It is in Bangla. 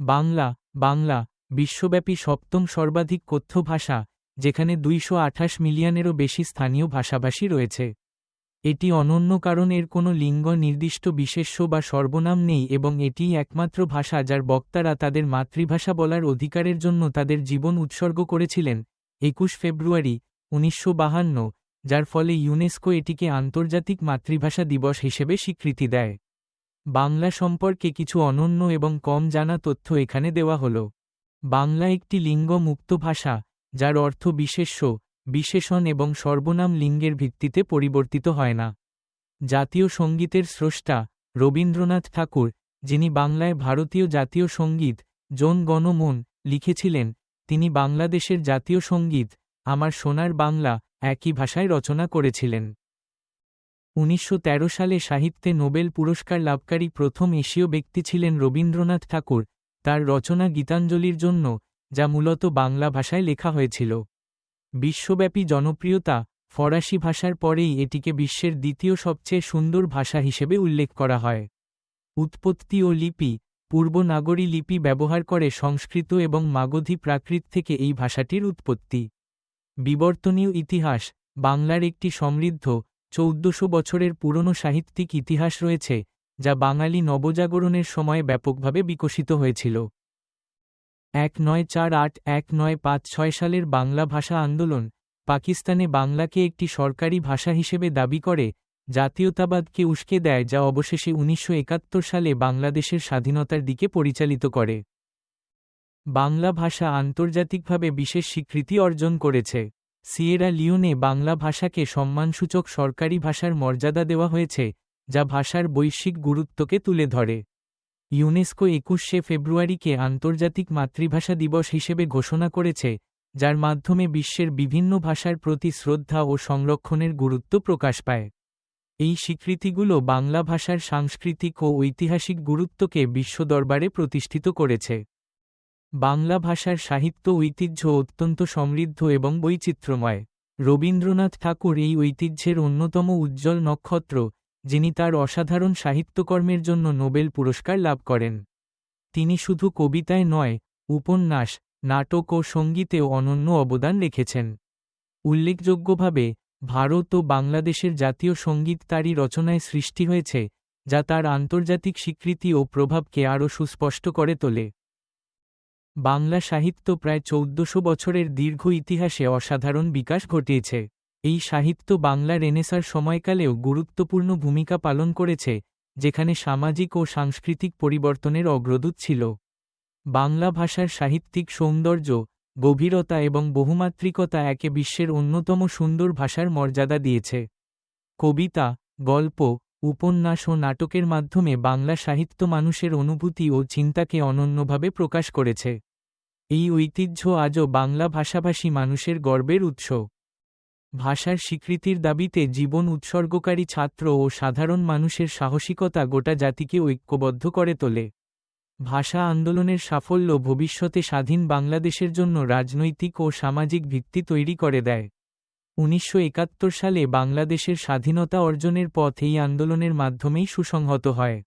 বাংলা বাংলা বিশ্বব্যাপী সপ্তম সর্বাধিক কথ্য ভাষা, যেখানে 228 মিলিয়নেরও বেশি স্থানীয় ভাষাভাষী রয়েছে। এটি অনন্য কারণ এর কোনো লিঙ্গ নির্দিষ্ট বিশেষ্য বা সর্বনাম নেই এবং এটিই একমাত্র ভাষা যার বক্তারা তাদের মাতৃভাষা বলার অধিকারের জন্য তাদের জীবন উৎসর্গ করেছিলেন। 21 ফেব্রুয়ারি 1952, যার ফলে ইউনেস্কো এটিকে আন্তর্জাতিক মাতৃভাষা দিবস হিসেবে স্বীকৃতি দেয়। বাংলা সম্পর্কে কিছু অনন্য এবং কম জানা তথ্য এখানে দেওয়া হল। বাংলা একটি লিঙ্গ মুক্ত ভাষা, যার অর্থ বিশেষ্য, বিশেষণ এবং সর্বনাম লিঙ্গের ভিত্তিতে পরিবর্তিত হয় না। জাতীয় সঙ্গীতের স্রষ্টা রবীন্দ্রনাথ ঠাকুর, যিনি বাংলায় ভারতীয় জাতীয় সঙ্গীত জন গণ মন লিখেছিলেন, তিনি বাংলাদেশের জাতীয় সঙ্গীত আমার সোনার বাংলা একই ভাষায় রচনা করেছিলেন। 1913 সালে সাহিত্যে নোবেল পুরস্কার লাভকারী প্রথম এশীয় ব্যক্তি ছিলেন রবীন্দ্রনাথ ঠাকুর, তার রচনা গীতাঞ্জলির জন্য, যা মূলত বাংলা ভাষায় লেখা হয়েছিল। বিশ্বব্যাপী জনপ্রিয়তা, ফরাসি ভাষার পরেই এটিকে বিশ্বের দ্বিতীয় সবচেয়ে সুন্দর ভাষা হিসেবে উল্লেখ করা হয়। উৎপত্তি ও লিপি, পূর্ব নাগরী লিপি ব্যবহার করে সংস্কৃত এবং মাগধী প্রাকৃত থেকে এই ভাষাটির উৎপত্তি। বিবর্তনীয় ইতিহাস, বাংলার একটি সমৃদ্ধ 1400 বছরের পুরনো সাহিত্যিক ইতিহাস রয়েছে, যা বাঙালি নবজাগরণের সময় ব্যাপকভাবে বিকশিত হয়েছিল। 1948-1956 সালের বাংলা ভাষা আন্দোলন, পাকিস্তানে বাংলাকে একটি সরকারি ভাষা হিসেবে দাবি করে, জাতীয়তাবাদকে উস্কে দেয়, যা অবশেষে 1971 সালে বাংলাদেশের স্বাধীনতার দিকে পরিচালিত করে। বাংলা ভাষা আন্তর্জাতিকভাবে বিশেষ স্বীকৃতি অর্জন করেছে। সিয়েরা লিওনে বাংলা ভাষাকে সম্মানসূচক সরকারি ভাষার মর্যাদা দেওয়া হয়েছে, যা ভাষার বৈশ্বিক গুরুত্বকে তুলে ধরে। ইউনেস্কো 21শে ফেব্রুয়ারিকে আন্তর্জাতিক মাতৃভাষা দিবস হিসেবে ঘোষণা করেছে, যার মাধ্যমে বিশ্বের বিভিন্ন ভাষার প্রতি শ্রদ্ধা ও সংরক্ষণের গুরুত্ব প্রকাশ পায়। এই স্বীকৃতিগুলো বাংলা ভাষার সাংস্কৃতিক ও ঐতিহাসিক গুরুত্বকে বিশ্বদরবারে প্রতিষ্ঠিত করেছে। বাংলা ভাষার সাহিত্য ঐতিহ্য অত্যন্ত সমৃদ্ধ এবং বৈচিত্র্যময়। রবীন্দ্রনাথ ঠাকুর এই ঐতিহ্যের অন্যতম উজ্জ্বল নক্ষত্র, যিনি তার অসাধারণ সাহিত্যকর্মের জন্য নোবেল পুরস্কার লাভ করেন। তিনি শুধু কবিতায় নয়, উপন্যাস, নাটক ও সঙ্গীতেও অনন্য অবদান রেখেছেন। উল্লেখযোগ্যভাবে, ভারত ও বাংলাদেশের জাতীয় সঙ্গীত তারই রচনায় সৃষ্টি হয়েছে, যা তার আন্তর্জাতিক স্বীকৃতি ও প্রভাবকে আরও সুস্পষ্ট করে তোলে। বাংলা সাহিত্য প্রায় 1400 বছরের দীর্ঘ ইতিহাসে অসাধারণ বিকাশ ঘটিয়েছে। এই সাহিত্য বাংলা রেনেসাঁর সময়কালেও গুরুত্বপূর্ণ ভূমিকা পালন করেছে, যেখানে সামাজিক ও সাংস্কৃতিক পরিবর্তনের অগ্রদূত ছিল। বাংলা ভাষার সাহিত্যিক সৌন্দর্য, গভীরতা এবং বহুমাত্রিকতা একে বিশ্বের অন্যতম সুন্দর ভাষার মর্যাদা দিয়েছে। কবিতা, গল্প, উপন্যাস ও নাটকের মাধ্যমে বাংলা সাহিত্য মানুষের অনুভূতি ও চিন্তাকে অনন্যভাবে প্রকাশ করেছে। এই ঐতিহ্য আজও বাংলা ভাষাভাষী মানুষের গর্বের উৎস। ভাষার স্বীকৃতির দাবিতে জীবন উৎসর্গকারী ছাত্র ও সাধারণ মানুষের সাহসিকতা গোটা জাতিকে ঐক্যবদ্ধ করে তোলে। ভাষা আন্দোলনের সাফল্য ভবিষ্যতে স্বাধীন বাংলাদেশের জন্য রাজনৈতিক ও সামাজিক ভিত্তি তৈরি করে দেয়। 1971 সালে বাংলাদেশের স্বাধীনতা অর্জনের পথ এই আন্দোলনের মাধ্যমেই সুসংহত হয়।